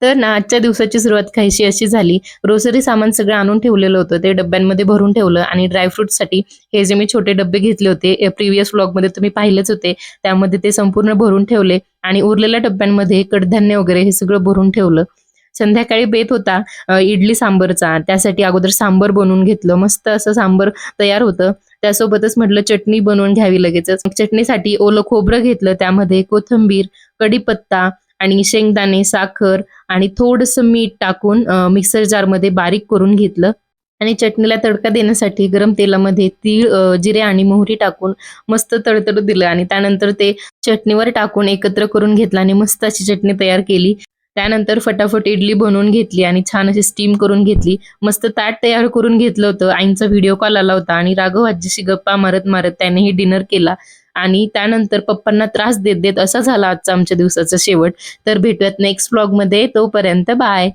तर ना आजच्या दिवसाची सुरुवात काहीशी अशी झाली. ग्रोसरी सामान सगळं आणून ठेवलेलं होतं. ते डब्यांमध्ये भरून ठेवलं आणि ड्रायफ्रुट्ससाठी हे जे मी छोटे डब्बे घेतले होते, प्रिव्हियस व्लॉगमध्ये तुम्ही पाहिलेच होते. त्यामध्ये ते संपूर्ण भरून ठेवले आणि उरलेल्या डब्यांमध्ये कडधान्य वगैरे हे सगळं भरून ठेवलं. संध्याकाळी बेत होता इडली सांबरचा. त्यासाठी अगोदर सांबर बनवून घेतलं. मस्त असं सांबर तयार होतं. त्यासोबतच म्हटलं चटणी बनवून घ्यावी लगेचच. चटणीसाठी ओलं खोबरं घेतलं. त्यामध्ये कोथिंबीर, कढीपत्ता आणि शेंगदाणे, साखर आणि थोडंसं मीठ टाकून मिक्सर जारमध्ये बारीक करून घेतलं आणि चटणीला तडका देण्यासाठी गरम तेलामध्ये तीळ, जिरे आणि मोहरी टाकून मस्त तडतडू दिलं आणि त्यानंतर ते चटणीवर टाकून एकत्र करून घेतलं आणि मस्त अशी चटणी तयार केली. त्यानंतर फटाफट इडली बनवून घेतली आणि छान अशी स्टीम करून घेतली. मस्त ताट तयार करून घेतलं होतं. आईंचा व्हिडिओ कॉल आला होता आणि राघव आजीशी गप्पा मारत त्यानेही डिनर केला आणि त्यानंतर पप्पांना त्रास देत असा झाला आजचा आमच्या दिवसाचा शेवट. तर भेटूयात नेक्स्ट व्लॉगमध्ये. तोपर्यंत बाय.